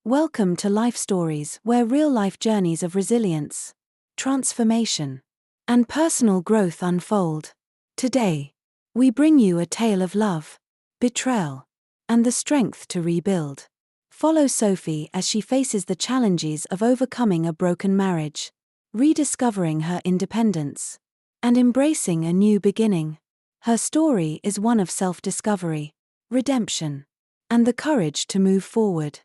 Welcome to Life Stories, where real-life journeys of resilience, transformation, and personal growth unfold. Today, we bring you a tale of love, betrayal, and the strength to rebuild. Follow Sophie as she faces the challenges of overcoming a broken marriage, rediscovering her independence, and embracing a new beginning. Her story is one of self-discovery, redemption, and the courage to move forward.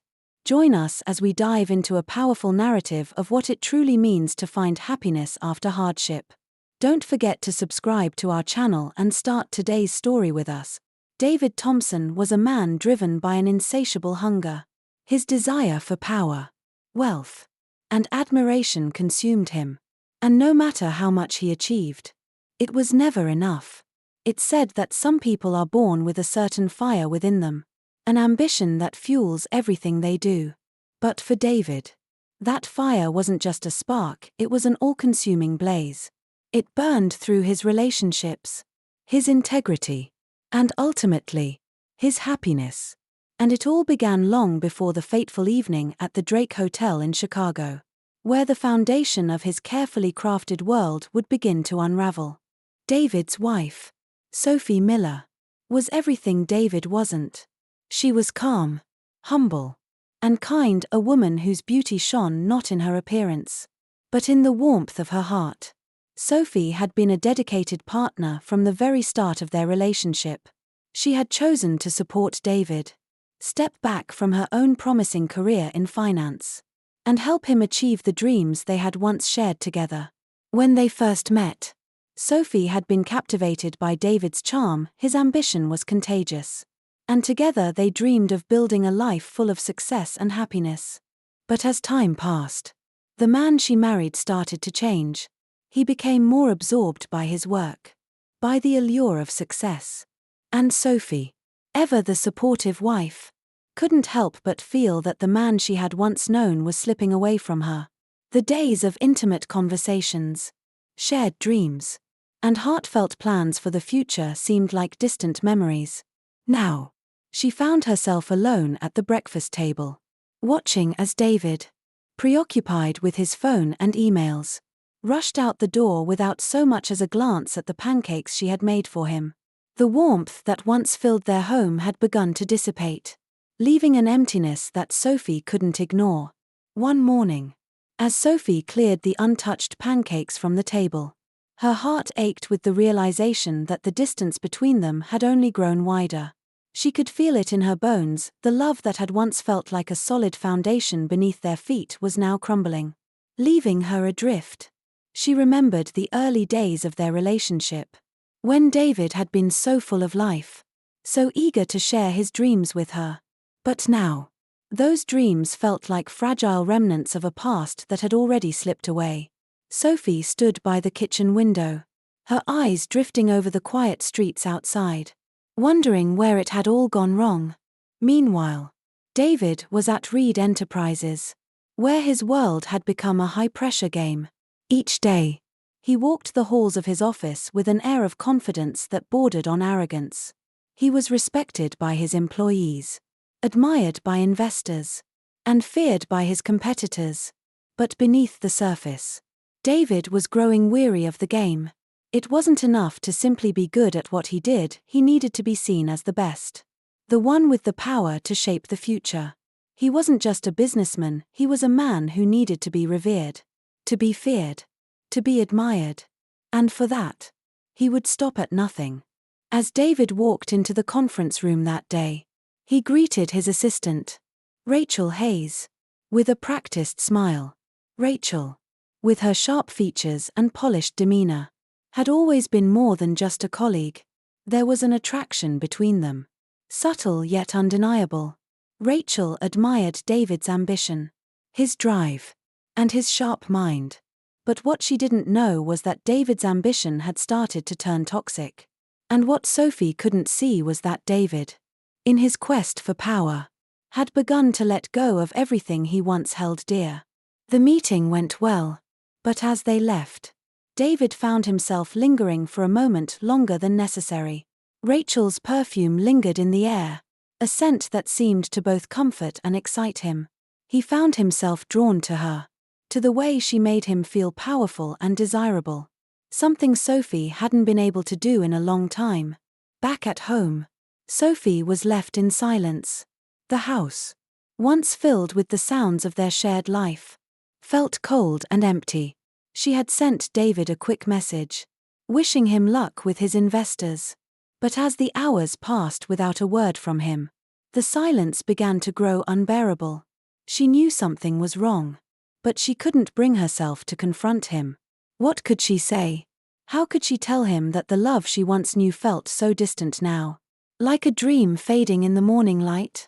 Join us as we dive into a powerful narrative of what it truly means to find happiness after hardship. Don't forget to subscribe to our channel and start today's story with us. David Thompson was a man driven by an insatiable hunger. His desire for power, wealth, and admiration consumed him. And no matter how much he achieved, it was never enough. It's said that some people are born with a certain fire within them, an ambition that fuels everything they do. But for David, that fire wasn't just a spark, it was an all-consuming blaze. It burned through his relationships, his integrity, and ultimately, his happiness. And it all began long before the fateful evening at the Drake Hotel in Chicago, where the foundation of his carefully crafted world would begin to unravel. David's wife, Sophie Miller, was everything David wasn't. She was calm, humble, and kind, a woman whose beauty shone not in her appearance, but in the warmth of her heart. Sophie had been a dedicated partner from the very start of their relationship. She had chosen to support David, step back from her own promising career in finance, and help him achieve the dreams they had once shared together. When they first met, Sophie had been captivated by David's charm. His ambition was contagious, and together they dreamed of building a life full of success and happiness. But as time passed, the man she married started to change. He became more absorbed by his work, by the allure of success. And Sophie, ever the supportive wife, couldn't help but feel that the man she had once known was slipping away from her. The days of intimate conversations, shared dreams, and heartfelt plans for the future seemed like distant memories. Now, she found herself alone at the breakfast table, watching as David, preoccupied with his phone and emails, rushed out the door without so much as a glance at the pancakes she had made for him. The warmth that once filled their home had begun to dissipate, leaving an emptiness that Sophie couldn't ignore. One morning, as Sophie cleared the untouched pancakes from the table, her heart ached with the realization that the distance between them had only grown wider. She could feel it in her bones. The love that had once felt like a solid foundation beneath their feet was now crumbling, leaving her adrift. She remembered the early days of their relationship, when David had been so full of life, so eager to share his dreams with her. But now, those dreams felt like fragile remnants of a past that had already slipped away. Sophie stood by the kitchen window, her eyes drifting over the quiet streets outside, wondering where it had all gone wrong. Meanwhile, David was at Reed Enterprises, where his world had become a high-pressure game. Each day, he walked the halls of his office with an air of confidence that bordered on arrogance. He was respected by his employees, admired by investors, and feared by his competitors. But beneath the surface, David was growing weary of the game. It wasn't enough to simply be good at what he did, he needed to be seen as the best, the one with the power to shape the future. He wasn't just a businessman, he was a man who needed to be revered, to be feared, to be admired. And for that, he would stop at nothing. As David walked into the conference room that day, he greeted his assistant, Rachel Hayes, with a practiced smile. Rachel, with her sharp features and polished demeanor, had always been more than just a colleague. There was an attraction between them, subtle yet undeniable. Rachel admired David's ambition, his drive, and his sharp mind. But what she didn't know was that David's ambition had started to turn toxic. And what Sophie couldn't see was that David, in his quest for power, had begun to let go of everything he once held dear. The meeting went well, but as they left, David found himself lingering for a moment longer than necessary. Rachel's perfume lingered in the air, a scent that seemed to both comfort and excite him. He found himself drawn to her, to the way she made him feel powerful and desirable. Something Sophie hadn't been able to do in a long time. Back at home, Sophie was left in silence. The house, once filled with the sounds of their shared life, felt cold and empty. She had sent David a quick message, wishing him luck with his investors. But as the hours passed without a word from him, the silence began to grow unbearable. She knew something was wrong, but she couldn't bring herself to confront him. What could she say? How could she tell him that the love she once knew felt so distant now, like a dream fading in the morning light?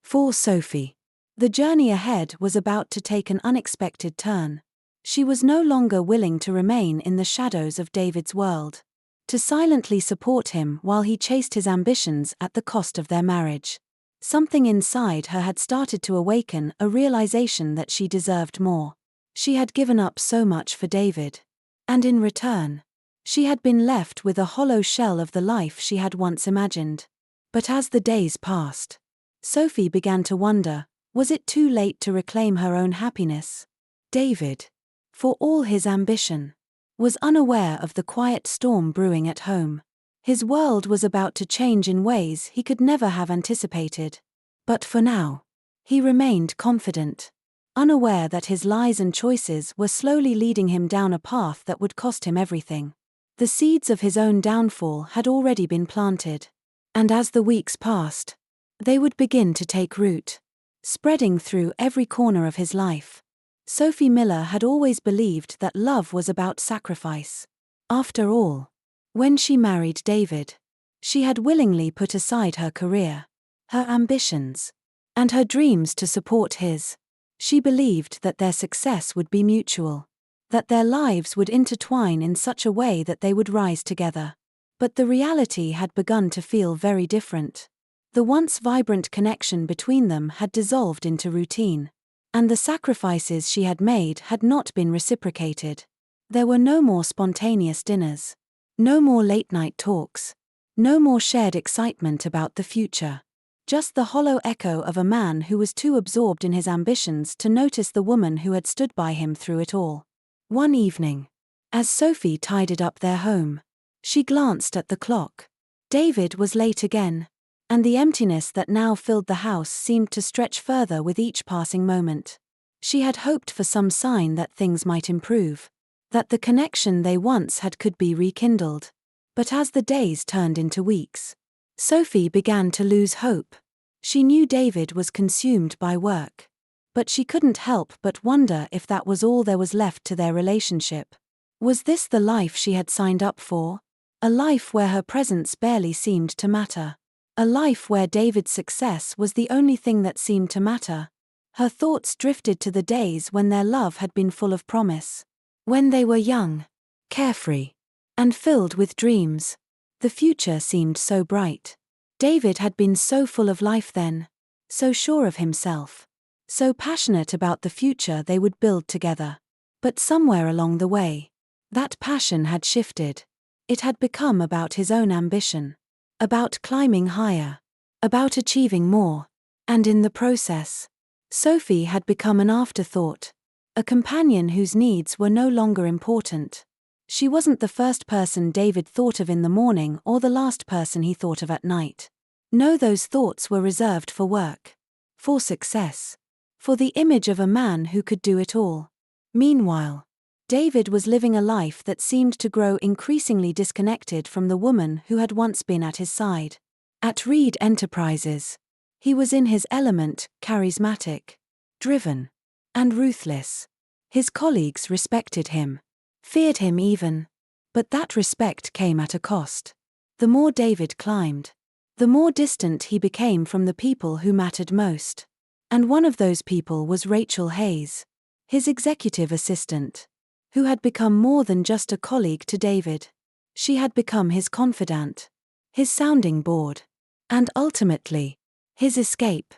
For Sophie, the journey ahead was about to take an unexpected turn. She was no longer willing to remain in the shadows of David's world, to silently support him while he chased his ambitions at the cost of their marriage. Something inside her had started to awaken a realization that she deserved more. She had given up so much for David, and in return, she had been left with a hollow shell of the life she had once imagined. But as the days passed, Sophie began to wonder, was it too late to reclaim her own happiness? David, for all his ambition, was unaware of the quiet storm brewing at home. His world was about to change in ways he could never have anticipated. But for now, he remained confident, unaware that his lies and choices were slowly leading him down a path that would cost him everything. The seeds of his own downfall had already been planted, and as the weeks passed, they would begin to take root, spreading through every corner of his life. Sophie Miller had always believed that love was about sacrifice. After all, when she married David, she had willingly put aside her career, her ambitions, and her dreams to support his. She believed that their success would be mutual, that their lives would intertwine in such a way that they would rise together. But the reality had begun to feel very different. The once vibrant connection between them had dissolved into routine, and the sacrifices she had made had not been reciprocated. There were no more spontaneous dinners, no more late-night talks, no more shared excitement about the future. Just the hollow echo of a man who was too absorbed in his ambitions to notice the woman who had stood by him through it all. One evening, as Sophie tidied up their home, she glanced at the clock. David was late again, and the emptiness that now filled the house seemed to stretch further with each passing moment. She had hoped for some sign that things might improve, that the connection they once had could be rekindled. But as the days turned into weeks, Sophie began to lose hope. She knew David was consumed by work, but she couldn't help but wonder if that was all there was left to their relationship. Was this the life she had signed up for? A life where her presence barely seemed to matter. A life where David's success was the only thing that seemed to matter. Her thoughts drifted to the days when their love had been full of promise. When they were young, carefree, and filled with dreams. The future seemed so bright. David had been so full of life then, so sure of himself, so passionate about the future they would build together. But somewhere along the way, that passion had shifted. It had become about his own ambition, about climbing higher, about achieving more, and in the process, Sophie had become an afterthought, a companion whose needs were no longer important. She wasn't the first person David thought of in the morning or the last person he thought of at night. No, those thoughts were reserved for work, for success, for the image of a man who could do it all. Meanwhile, David was living a life that seemed to grow increasingly disconnected from the woman who had once been at his side. At Reed Enterprises, he was in his element, charismatic, driven, and ruthless. His colleagues respected him, feared him even, but that respect came at a cost. The more David climbed, the more distant he became from the people who mattered most. And one of those people was Rachel Hayes, his executive assistant, who had become more than just a colleague to David. She had become his confidant, his sounding board, and ultimately, his escape.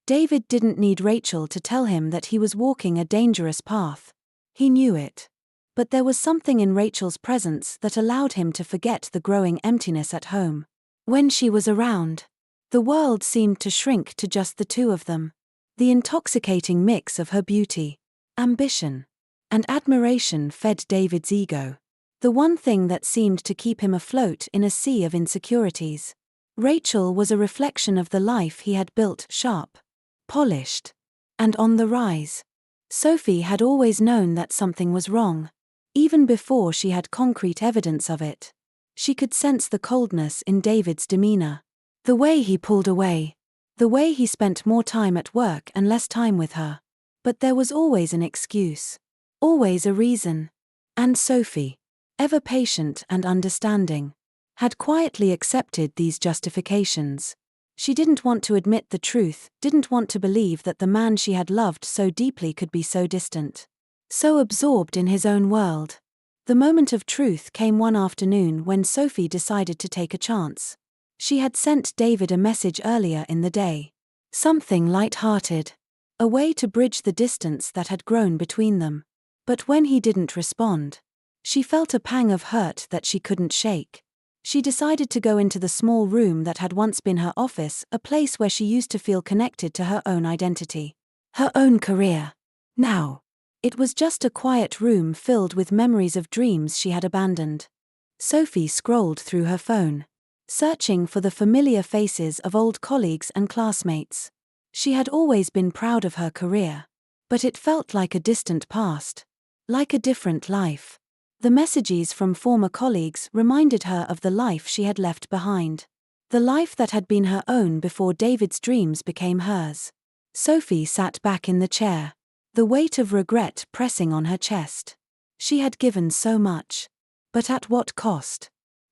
David didn't need Rachel to tell him that he was walking a dangerous path. He knew it. But there was something in Rachel's presence that allowed him to forget the growing emptiness at home. When she was around, the world seemed to shrink to just the two of them. The intoxicating mix of her beauty, ambition, and admiration fed David's ego. The one thing that seemed to keep him afloat in a sea of insecurities. Rachel was a reflection of the life he had built, sharp, polished, and on the rise. Sophie had always known that something was wrong, even before she had concrete evidence of it. She could sense the coldness in David's demeanor. The way he pulled away. The way he spent more time at work and less time with her. But there was always an excuse. Always a reason. And Sophie, ever patient and understanding, had quietly accepted these justifications. She didn't want to admit the truth, didn't want to believe that the man she had loved so deeply could be so distant, so absorbed in his own world. The moment of truth came one afternoon when Sophie decided to take a chance. She had sent David a message earlier in the day. Something light-hearted. A way to bridge the distance that had grown between them. But when he didn't respond, she felt a pang of hurt that she couldn't shake. She decided to go into the small room that had once been her office, a place where she used to feel connected to her own identity, her own career. Now, it was just a quiet room filled with memories of dreams she had abandoned. Sophie scrolled through her phone, searching for the familiar faces of old colleagues and classmates. She had always been proud of her career, but it felt like a distant past, like a different life. The messages from former colleagues reminded her of the life she had left behind. The life that had been her own before David's dreams became hers. Sophie sat back in the chair, the weight of regret pressing on her chest. She had given so much. But at what cost?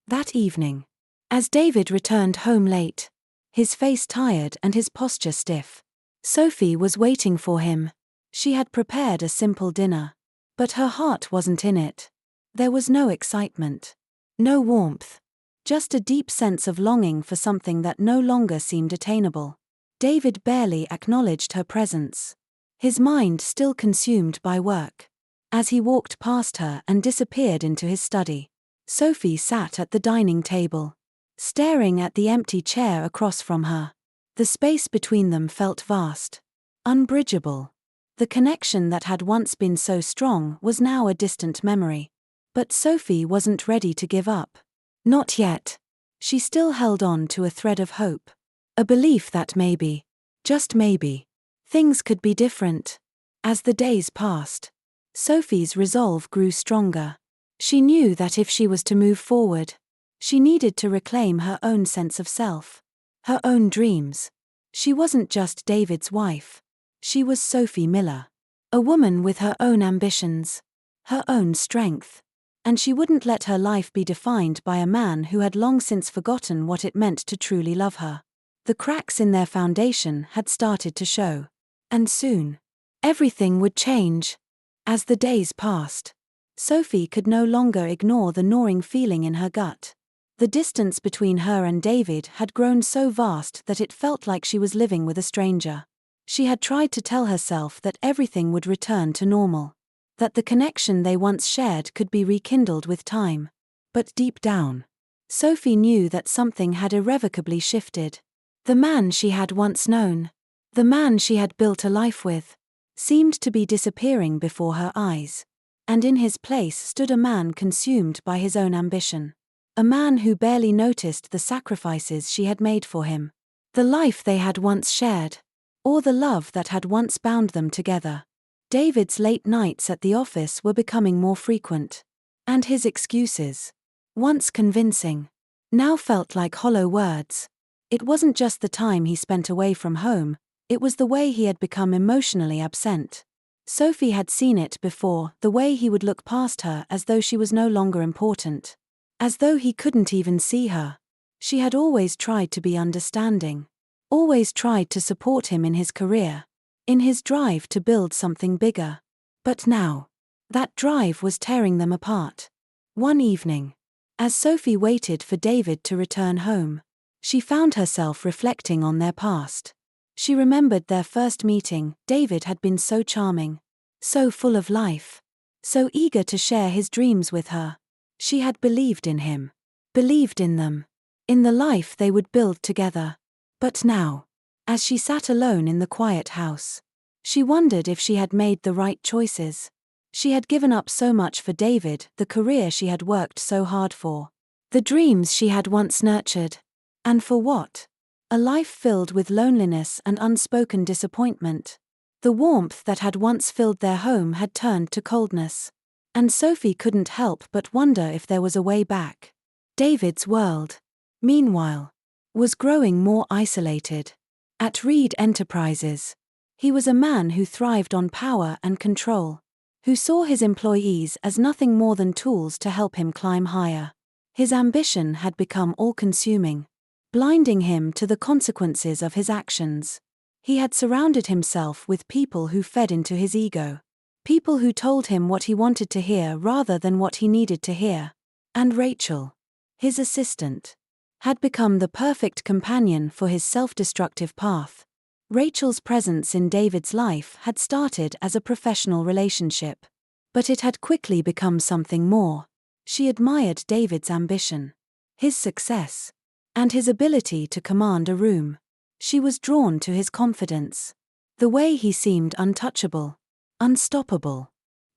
That evening, as David returned home late, his face tired and his posture stiff, Sophie was waiting for him. She had prepared a simple dinner, but her heart wasn't in it. There was no excitement, no warmth, just a deep sense of longing for something that no longer seemed attainable. David barely acknowledged her presence, his mind still consumed by work. As he walked past her and disappeared into his study, Sophie sat at the dining table, staring at the empty chair across from her. The space between them felt vast, unbridgeable. The connection that had once been so strong was now a distant memory. But Sophie wasn't ready to give up. Not yet. She still held on to a thread of hope. A belief that maybe, just maybe, things could be different. As the days passed, Sophie's resolve grew stronger. She knew that if she was to move forward, she needed to reclaim her own sense of self, her own dreams. She wasn't just David's wife. She was Sophie Miller. A woman with her own ambitions, her own strength. And she wouldn't let her life be defined by a man who had long since forgotten what it meant to truly love her. The cracks in their foundation had started to show. And soon, everything would change. As the days passed, Sophie could no longer ignore the gnawing feeling in her gut. The distance between her and David had grown so vast that it felt like she was living with a stranger. She had tried to tell herself that everything would return to normal, that the connection they once shared could be rekindled with time. But deep down, Sophie knew that something had irrevocably shifted. The man she had once known, the man she had built a life with, seemed to be disappearing before her eyes. And in his place stood a man consumed by his own ambition. A man who barely noticed the sacrifices she had made for him, the life they had once shared, or the love that had once bound them together. David's late nights at the office were becoming more frequent, and his excuses, once convincing, now felt like hollow words. It wasn't just the time he spent away from home, it was the way he had become emotionally absent. Sophie had seen it before, the way he would look past her as though she was no longer important, as though he couldn't even see her. She had always tried to be understanding, always tried to support him in his career, in his drive to build something bigger. But now, that drive was tearing them apart. One evening, as Sophie waited for David to return home, she found herself reflecting on their past. She remembered their first meeting. David had been so charming, so full of life, so eager to share his dreams with her. She had believed in him, believed in them, in the life they would build together. But now, As she sat alone in the quiet house, she wondered if she had made the right choices. She had given up so much for David, the career she had worked so hard for, the dreams she had once nurtured. And for what? A life filled with loneliness and unspoken disappointment. The warmth that had once filled their home had turned to coldness. And Sophie couldn't help but wonder if there was a way back. David's world, meanwhile, was growing more isolated. At Reed Enterprises, he was a man who thrived on power and control, who saw his employees as nothing more than tools to help him climb higher. His ambition had become all-consuming, blinding him to the consequences of his actions. He had surrounded himself with people who fed into his ego, people who told him what he wanted to hear rather than what he needed to hear. And Rachel, his assistant, had become the perfect companion for his self-destructive path. Rachel's presence in David's life had started as a professional relationship, but it had quickly become something more. She admired David's ambition, his success, and his ability to command a room. She was drawn to his confidence, the way he seemed untouchable, unstoppable.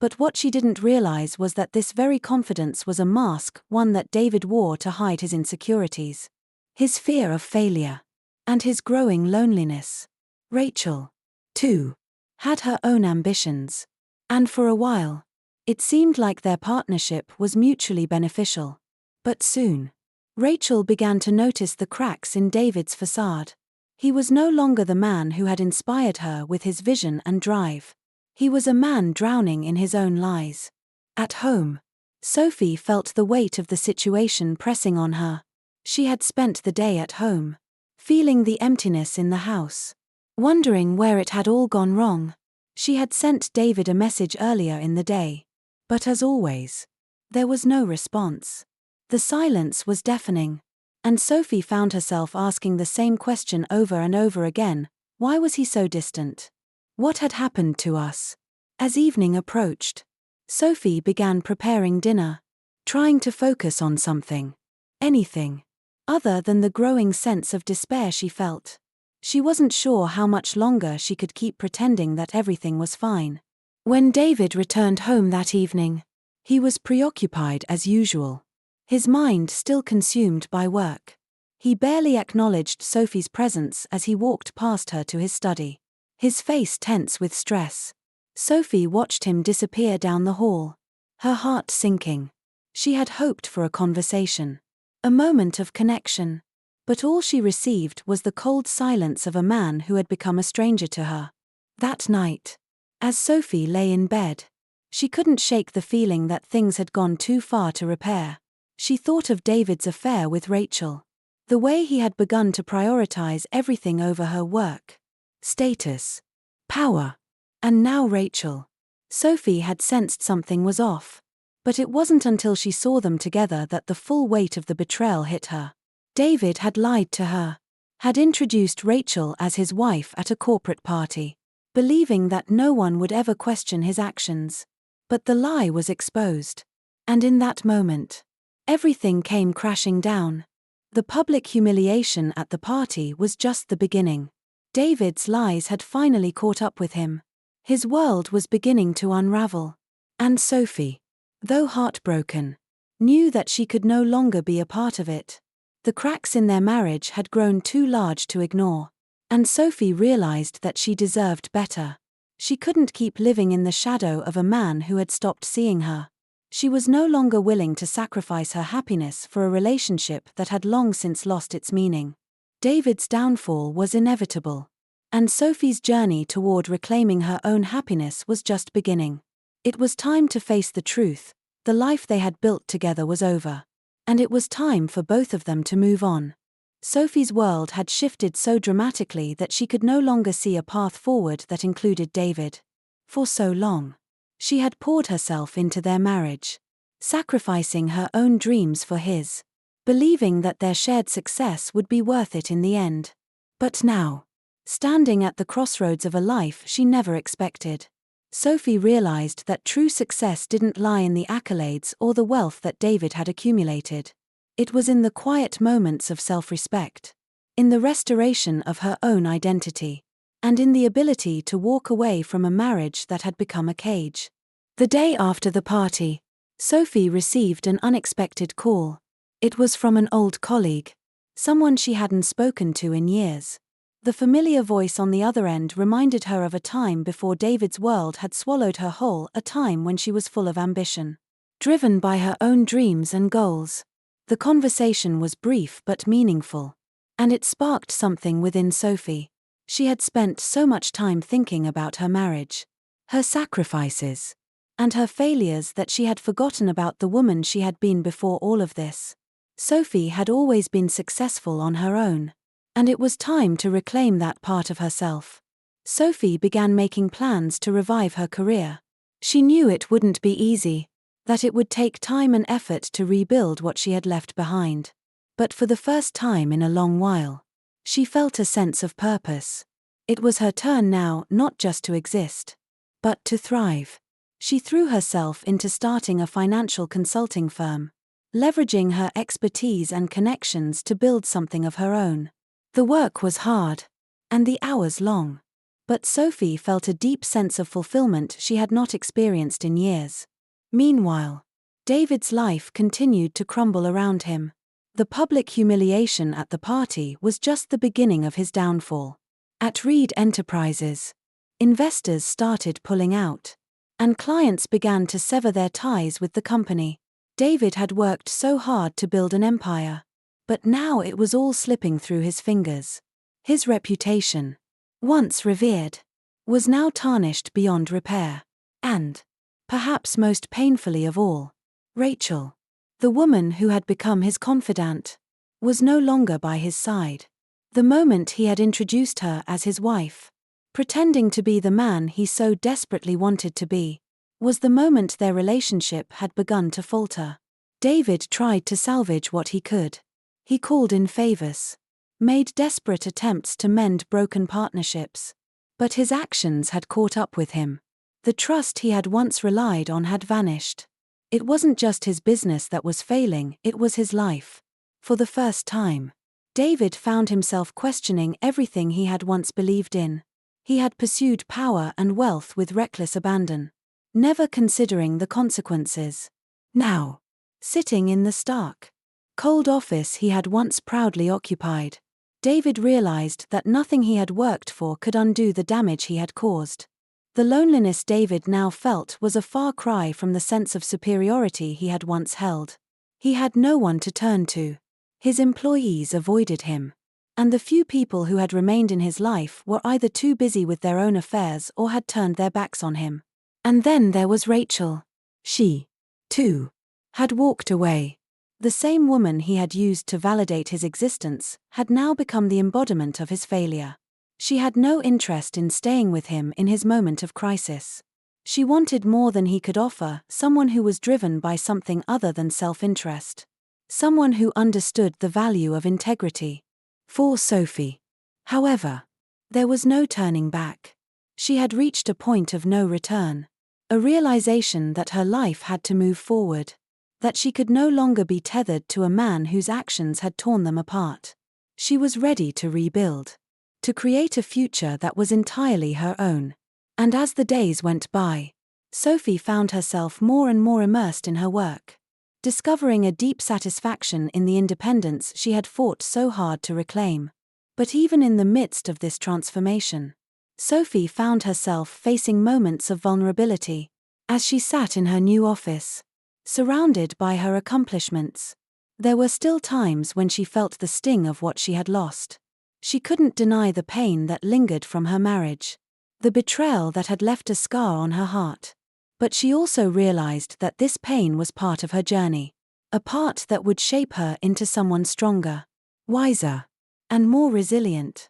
But what she didn't realize was that this very confidence was a mask, one that David wore to hide his insecurities, his fear of failure, and his growing loneliness. Rachel, too, had her own ambitions, and for a while, it seemed like their partnership was mutually beneficial. But soon, Rachel began to notice the cracks in David's facade. He was no longer the man who had inspired her with his vision and drive. He was a man drowning in his own lies. At home, Sophie felt the weight of the situation pressing on her. She had spent the day at home, feeling the emptiness in the house, wondering where it had all gone wrong. She had sent David a message earlier in the day, but as always, there was no response. The silence was deafening, and Sophie found herself asking the same question over and over again: why was he so distant? What had happened to us? As evening approached, Sophie began preparing dinner, trying to focus on something, anything, other than the growing sense of despair she felt. She wasn't sure how much longer she could keep pretending that everything was fine. When David returned home that evening, he was preoccupied as usual, his mind still consumed by work. He barely acknowledged Sophie's presence as he walked past her to his study, his face tense with stress. Sophie watched him disappear down the hall, her heart sinking. She had hoped for a conversation, a moment of connection, but all she received was the cold silence of a man who had become a stranger to her. That night, as Sophie lay in bed, she couldn't shake the feeling that things had gone too far to repair. She thought of David's affair with Rachel, the way he had begun to prioritize everything over her work, status, power, and now Rachel. Sophie had sensed something was off, but it wasn't until she saw them together that the full weight of the betrayal hit her. David had lied to her, had introduced Rachel as his wife at a corporate party, believing that no one would ever question his actions. But the lie was exposed, and in that moment, everything came crashing down. The public humiliation at the party was just the beginning. David's lies had finally caught up with him. His world was beginning to unravel. And Sophie, though heartbroken, knew that she could no longer be a part of it. The cracks in their marriage had grown too large to ignore, and Sophie realized that she deserved better. She couldn't keep living in the shadow of a man who had stopped seeing her. She was no longer willing to sacrifice her happiness for a relationship that had long since lost its meaning. David's downfall was inevitable, and Sophie's journey toward reclaiming her own happiness was just beginning. It was time to face the truth: the life they had built together was over, and it was time for both of them to move on. Sophie's world had shifted so dramatically that she could no longer see a path forward that included David. For so long, she had poured herself into their marriage, sacrificing her own dreams for his, believing that their shared success would be worth it in the end. But now, standing at the crossroads of a life she never expected, Sophie realized that true success didn't lie in the accolades or the wealth that David had accumulated. It was in the quiet moments of self-respect, in the restoration of her own identity, and in the ability to walk away from a marriage that had become a cage. The day after the party, Sophie received an unexpected call. It was from an old colleague, someone she hadn't spoken to in years. The familiar voice on the other end reminded her of a time before David's world had swallowed her whole, a time when she was full of ambition, driven by her own dreams and goals. The conversation was brief but meaningful, and it sparked something within Sophie. She had spent so much time thinking about her marriage, her sacrifices, and her failures that she had forgotten about the woman she had been before all of this. Sophie had always been successful on her own, and it was time to reclaim that part of herself. Sophie began making plans to revive her career. She knew it wouldn't be easy, that it would take time and effort to rebuild what she had left behind. But for the first time in a long while, she felt a sense of purpose. It was her turn now not just to exist, but to thrive. She threw herself into starting a financial consulting firm, leveraging her expertise and connections to build something of her own. The work was hard, and the hours long, but Sophie felt a deep sense of fulfillment she had not experienced in years. Meanwhile, David's life continued to crumble around him. The public humiliation at the party was just the beginning of his downfall. At Reed Enterprises, investors started pulling out, and clients began to sever their ties with the company. David had worked so hard to build an empire, but now it was all slipping through his fingers. His reputation, once revered, was now tarnished beyond repair. And, perhaps most painfully of all, Rachel, the woman who had become his confidant, was no longer by his side. The moment he had introduced her as his wife, pretending to be the man he so desperately wanted to be, was the moment their relationship had begun to falter. David tried to salvage what he could. He called in favors, made desperate attempts to mend broken partnerships. But his actions had caught up with him. The trust he had once relied on had vanished. It wasn't just his business that was failing, it was his life. For the first time, David found himself questioning everything he had once believed in. He had pursued power and wealth with reckless abandon, never considering the consequences. Now, sitting in the stark, cold office he had once proudly occupied, David realized that nothing he had worked for could undo the damage he had caused. The loneliness David now felt was a far cry from the sense of superiority he had once held. He had no one to turn to. His employees avoided him, and the few people who had remained in his life were either too busy with their own affairs or had turned their backs on him. And then there was Rachel. She, too, had walked away. The same woman he had used to validate his existence had now become the embodiment of his failure. She had no interest in staying with him in his moment of crisis. She wanted more than he could offer, someone who was driven by something other than self-interest. Someone who understood the value of integrity. For Sophie, however, there was no turning back. She had reached a point of no return. A realization that her life had to move forward. That she could no longer be tethered to a man whose actions had torn them apart. She was ready to rebuild. To create a future that was entirely her own. And as the days went by, Sophie found herself more and more immersed in her work, discovering a deep satisfaction in the independence she had fought so hard to reclaim. But even in the midst of this transformation, Sophie found herself facing moments of vulnerability. As she sat in her new office, surrounded by her accomplishments, there were still times when she felt the sting of what she had lost. She couldn't deny the pain that lingered from her marriage, the betrayal that had left a scar on her heart. But she also realized that this pain was part of her journey, a part that would shape her into someone stronger, wiser, and more resilient.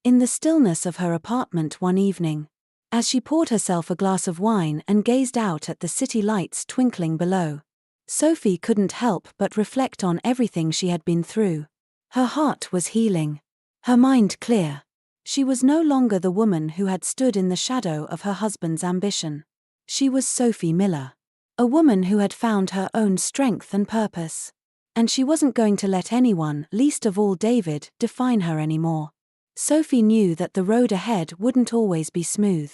In the stillness of her apartment one evening, as she poured herself a glass of wine and gazed out at the city lights twinkling below, Sophie couldn't help but reflect on everything she had been through. Her heart was healing. Her mind clear. She was no longer the woman who had stood in the shadow of her husband's ambition. She was Sophie Miller, a woman who had found her own strength and purpose. And she wasn't going to let anyone, least of all David, define her anymore. Sophie knew that the road ahead wouldn't always be smooth.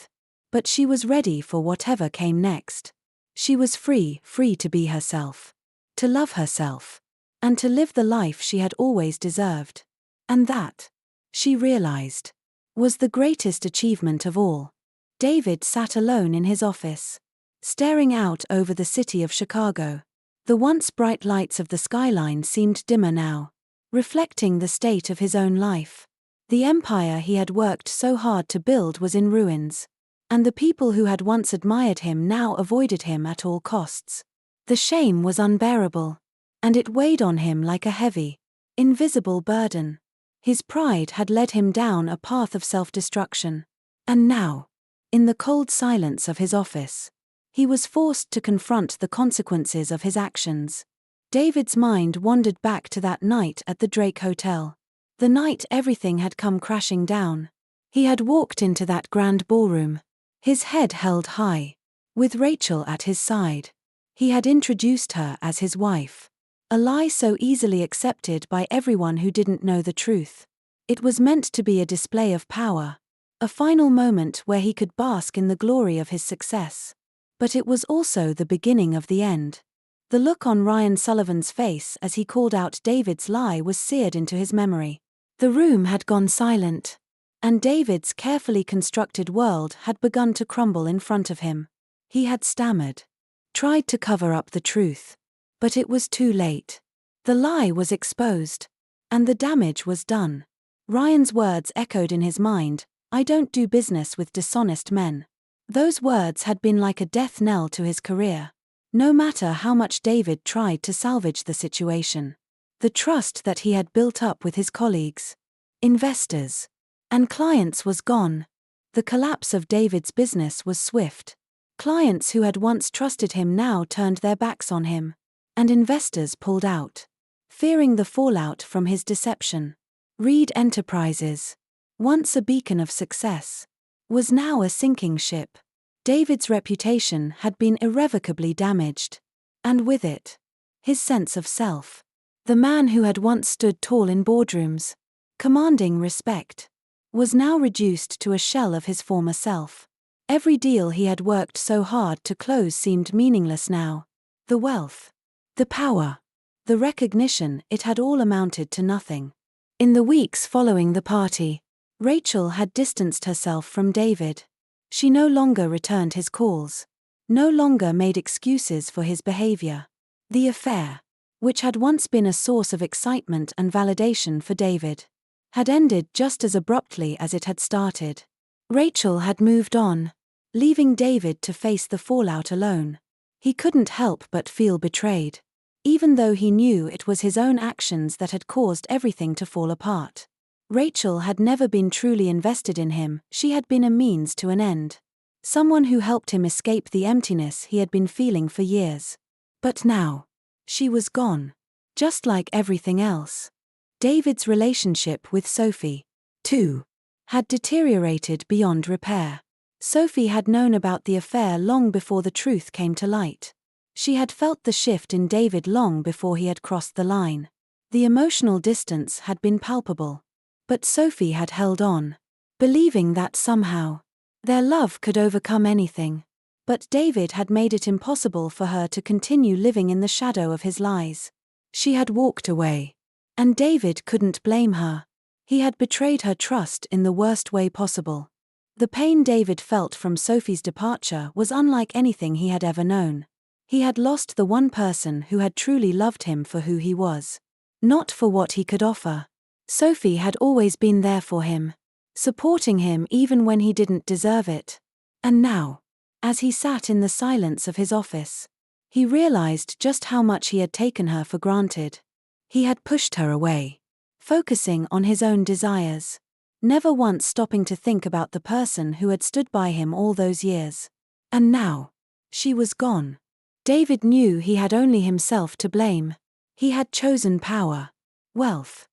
But she was ready for whatever came next. She was free to be herself. To love herself. And to live the life she had always deserved. And that, she realized, was the greatest achievement of all. David sat alone in his office, staring out over the city of Chicago. The once bright lights of the skyline seemed dimmer now, reflecting the state of his own life. The empire he had worked so hard to build was in ruins, and the people who had once admired him now avoided him at all costs. The shame was unbearable, and it weighed on him like a heavy, invisible burden. His pride had led him down a path of self-destruction. And now, in the cold silence of his office, he was forced to confront the consequences of his actions. David's mind wandered back to that night at the Drake Hotel. The night everything had come crashing down. He had walked into that grand ballroom, his head held high, with Rachel at his side. He had introduced her as his wife. A lie so easily accepted by everyone who didn't know the truth. It was meant to be a display of power, a final moment where he could bask in the glory of his success. But it was also the beginning of the end. The look on Ryan Sullivan's face as he called out David's lie was seared into his memory. The room had gone silent, and David's carefully constructed world had begun to crumble in front of him. He had stammered, tried to cover up the truth, but it was too late. The lie was exposed, and the damage was done. Ryan's words echoed in his mind, "I don't do business with dishonest men." Those words had been like a death knell to his career. No matter how much David tried to salvage the situation, the trust that he had built up with his colleagues, investors, and clients was gone. The collapse of David's business was swift. Clients who had once trusted him now turned their backs on him, and investors pulled out, fearing the fallout from his deception. Reed Enterprises, once a beacon of success, was now a sinking ship. David's reputation had been irrevocably damaged, and with it, his sense of self. The man who had once stood tall in boardrooms, commanding respect, was now reduced to a shell of his former self. Every deal he had worked so hard to close seemed meaningless now. The wealth, the power, the recognition, it had all amounted to nothing. In the weeks following the party, Rachel had distanced herself from David. She no longer returned his calls, no longer made excuses for his behavior. The affair, which had once been a source of excitement and validation for David, had ended just as abruptly as it had started. Rachel had moved on, leaving David to face the fallout alone. He couldn't help but feel betrayed, even though he knew it was his own actions that had caused everything to fall apart. Rachel had never been truly invested in him, she had been a means to an end. Someone who helped him escape the emptiness he had been feeling for years. But now, she was gone. Just like everything else. David's relationship with Sophie, too, had deteriorated beyond repair. Sophie had known about the affair long before the truth came to light. She had felt the shift in David long before he had crossed the line. The emotional distance had been palpable. But Sophie had held on, believing that somehow their love could overcome anything. But David had made it impossible for her to continue living in the shadow of his lies. She had walked away, and David couldn't blame her. He had betrayed her trust in the worst way possible. The pain David felt from Sophie's departure was unlike anything he had ever known. He had lost the one person who had truly loved him for who he was, not for what he could offer. Sophie had always been there for him, supporting him even when he didn't deserve it. And now, as he sat in the silence of his office, he realized just how much he had taken her for granted. He had pushed her away, focusing on his own desires, never once stopping to think about the person who had stood by him all those years. And now, she was gone. David knew he had only himself to blame. He had chosen power, wealth,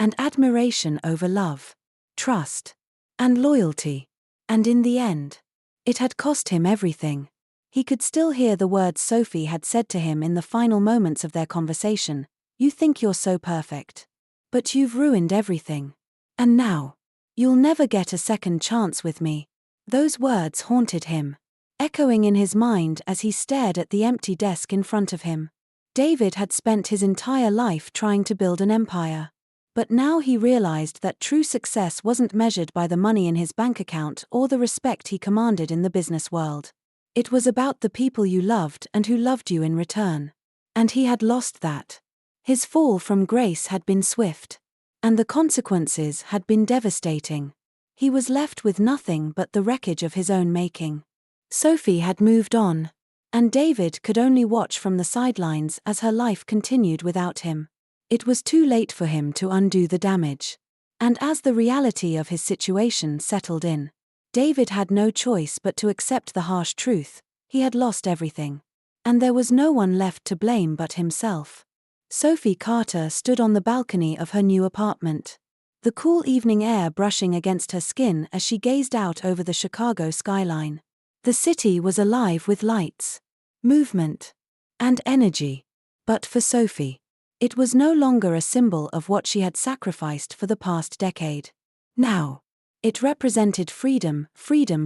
and admiration over love, trust, and loyalty. And in the end, it had cost him everything. He could still hear the words Sophie had said to him in the final moments of their conversation, You think you're so perfect. But you've ruined everything. And now, you'll never get a second chance with me." Those words haunted him, echoing in his mind as he stared at the empty desk in front of him. David had spent his entire life trying to build an empire. But now he realized that true success wasn't measured by the money in his bank account or the respect he commanded in the business world. It was about the people you loved and who loved you in return. And he had lost that. His fall from grace had been swift. And the consequences had been devastating. He was left with nothing but the wreckage of his own making. Sophie had moved on. And David could only watch from the sidelines as her life continued without him. It was too late for him to undo the damage. And as the reality of his situation settled in, David had no choice but to accept the harsh truth: he had lost everything. And there was no one left to blame but himself. Sophie Carter stood on the balcony of her new apartment, the cool evening air brushing against her skin as she gazed out over the Chicago skyline. The city was alive with lights, movement, and energy. But for Sophie, it was no longer a symbol of what she had sacrificed for the past decade. Now, it represented freedom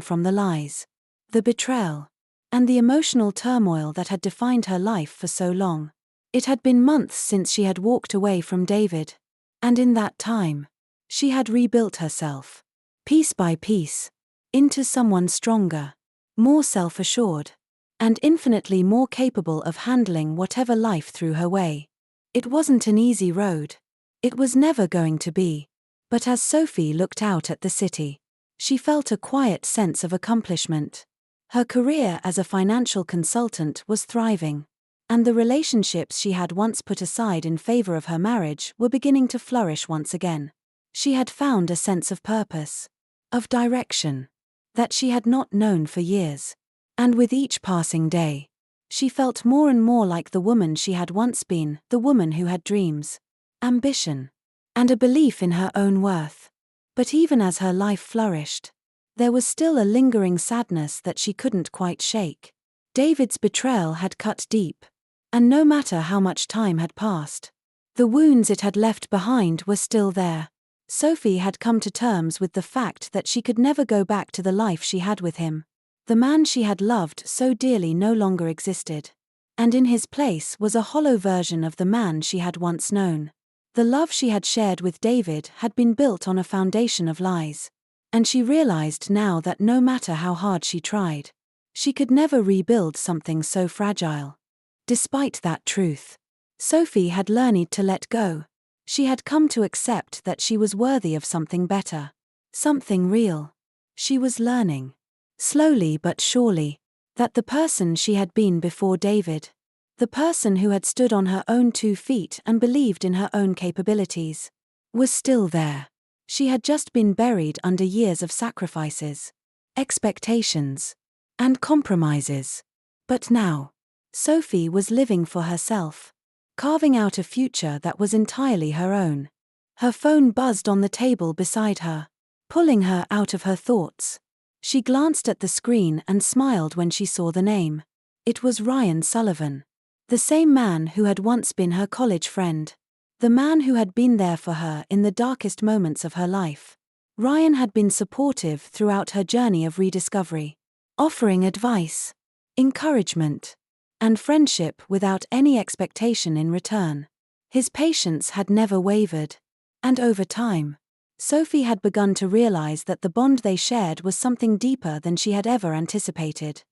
from the lies, the betrayal, and the emotional turmoil that had defined her life for so long. It had been months since she had walked away from David. And in that time, she had rebuilt herself, piece by piece, into someone stronger, more self-assured, and infinitely more capable of handling whatever life threw her way. It wasn't an easy road. It was never going to be. But as Sophie looked out at the city, she felt a quiet sense of accomplishment. Her career as a financial consultant was thriving, and the relationships she had once put aside in favor of her marriage were beginning to flourish once again. She had found a sense of purpose, of direction, that she had not known for years. And with each passing day, she felt more and more like the woman she had once been, the woman who had dreams, ambition, and a belief in her own worth. But even as her life flourished, there was still a lingering sadness that she couldn't quite shake. David's betrayal had cut deep, and no matter how much time had passed, the wounds it had left behind were still there. Sophie had come to terms with the fact that she could never go back to the life she had with him. The man she had loved so dearly no longer existed, and in his place was a hollow version of the man she had once known. The love she had shared with David had been built on a foundation of lies, and she realized now that no matter how hard she tried, she could never rebuild something so fragile. Despite that truth, Sophie had learned to let go. She had come to accept that she was worthy of something better, something real. She was learning, slowly but surely, that the person she had been before David, the person who had stood on her own 2 feet and believed in her own capabilities, was still there. She had just been buried under years of sacrifices, expectations, and compromises. But now, Sophie was living for herself, carving out a future that was entirely her own. Her phone buzzed on the table beside her, pulling her out of her thoughts. She glanced at the screen and smiled when she saw the name. It was Ryan Sullivan, the same man who had once been her college friend, the man who had been there for her in the darkest moments of her life. Ryan had been supportive throughout her journey of rediscovery, offering advice, encouragement, and friendship without any expectation in return. His patience had never wavered, and over time, Sophie had begun to realize that the bond they shared was something deeper than she had ever anticipated.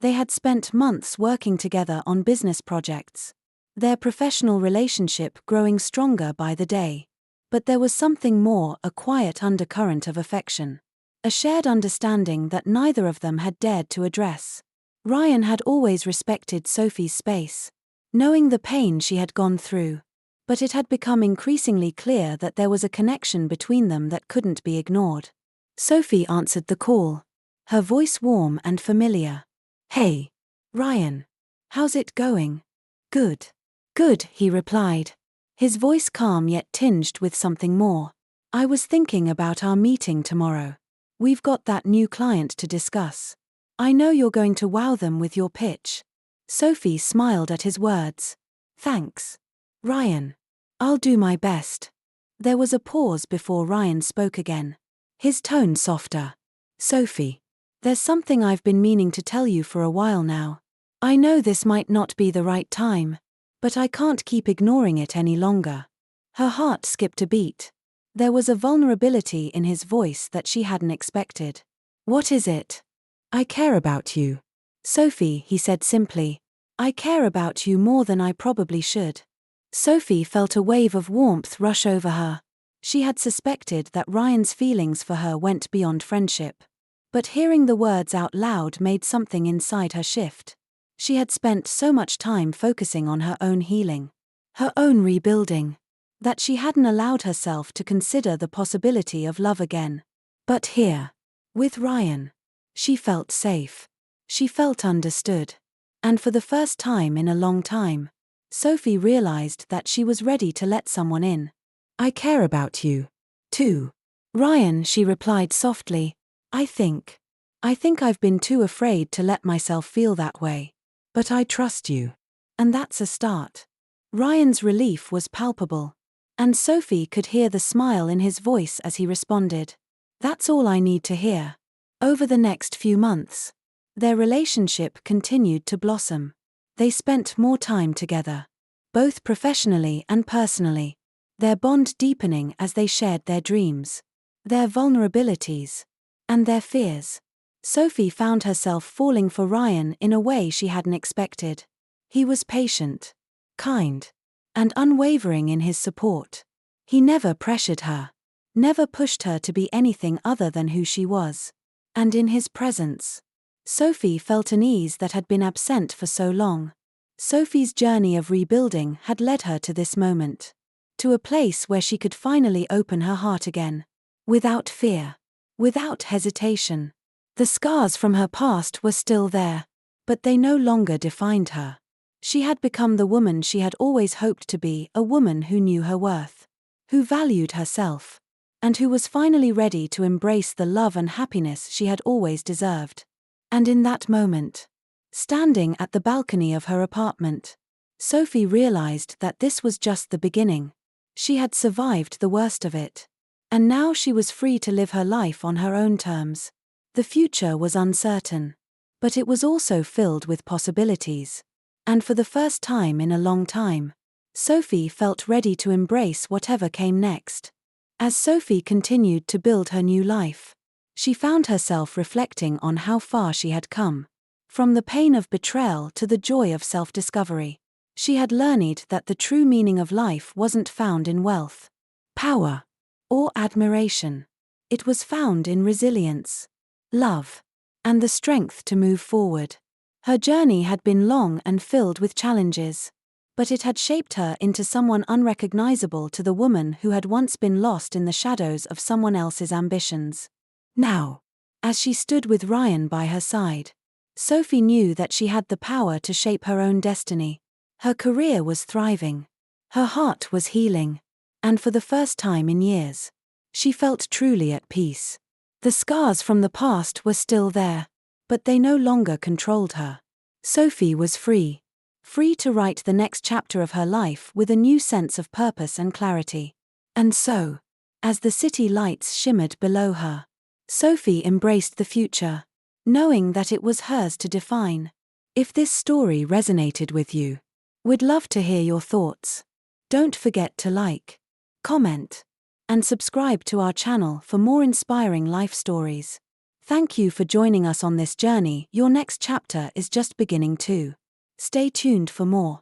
They had spent months working together on business projects, their professional relationship growing stronger by the day. But there was something more, a quiet undercurrent of affection, a shared understanding that neither of them had dared to address. Ryan had always respected Sophie's space, knowing the pain she had gone through, but it had become increasingly clear that there was a connection between them that couldn't be ignored. Sophie answered the call, her voice warm and familiar. "Hey, Ryan. How's it going?" "Good. Good," he replied, his voice calm yet tinged with something more. "I was thinking about our meeting tomorrow. We've got that new client to discuss. I know you're going to wow them with your pitch." Sophie smiled at his words. "Thanks, Ryan. I'll do my best. There was a pause before Ryan spoke again. His tone softer. Sophie, there's something I've been meaning to tell you for a while now. I know this might not be the right time, but I can't keep ignoring it any longer. Her heart skipped a beat. There was a vulnerability in his voice that she hadn't expected. What is it? I care about you. Sophie, he said simply. I care about you more than I probably should. Sophie felt a wave of warmth rush over her. She had suspected that Ryan's feelings for her went beyond friendship. But hearing the words out loud made something inside her shift. She had spent so much time focusing on her own healing, her own rebuilding, that she hadn't allowed herself to consider the possibility of love again. But here, with Ryan, she felt safe. She felt understood. And for the first time in a long time, Sophie realized that she was ready to let someone in. I care about you, too. Ryan, she replied softly, I think I've been too afraid to let myself feel that way. But I trust you. And that's a start. Ryan's relief was palpable. And Sophie could hear the smile in his voice as he responded. That's all I need to hear. Over the next few months, their relationship continued to blossom. They spent more time together, both professionally and personally, their bond deepening as they shared their dreams, their vulnerabilities, and their fears. Sophie found herself falling for Ryan in a way she hadn't expected. He was patient, kind, and unwavering in his support. He never pressured her, never pushed her to be anything other than who she was. And in his presence, Sophie felt an ease that had been absent for so long. Sophie's journey of rebuilding had led her to this moment, to a place where she could finally open her heart again, without fear, without hesitation. The scars from her past were still there, but they no longer defined her. She had become the woman she had always hoped to be, a woman who knew her worth, who valued herself, and who was finally ready to embrace the love and happiness she had always deserved. And in that moment, standing at the balcony of her apartment, Sophie realized that this was just the beginning. She had survived the worst of it, and now she was free to live her life on her own terms. The future was uncertain, but it was also filled with possibilities. And for the first time in a long time, Sophie felt ready to embrace whatever came next. As Sophie continued to build her new life, she found herself reflecting on how far she had come. From the pain of betrayal to the joy of self-discovery, she had learned that the true meaning of life wasn't found in wealth, power, or admiration. It was found in resilience, love, and the strength to move forward. Her journey had been long and filled with challenges, but it had shaped her into someone unrecognizable to the woman who had once been lost in the shadows of someone else's ambitions. Now, as she stood with Ryan by her side, Sophie knew that she had the power to shape her own destiny. Her career was thriving, her heart was healing, and for the first time in years, she felt truly at peace. The scars from the past were still there, but they no longer controlled her. Sophie was free to write the next chapter of her life with a new sense of purpose and clarity. And so, as the city lights shimmered below her, Sophie embraced the future, knowing that it was hers to define. If this story resonated with you, we'd love to hear your thoughts. Don't forget to like, comment, and subscribe to our channel for more inspiring life stories. Thank you for joining us on this journey. Your next chapter is just beginning too. Stay tuned for more.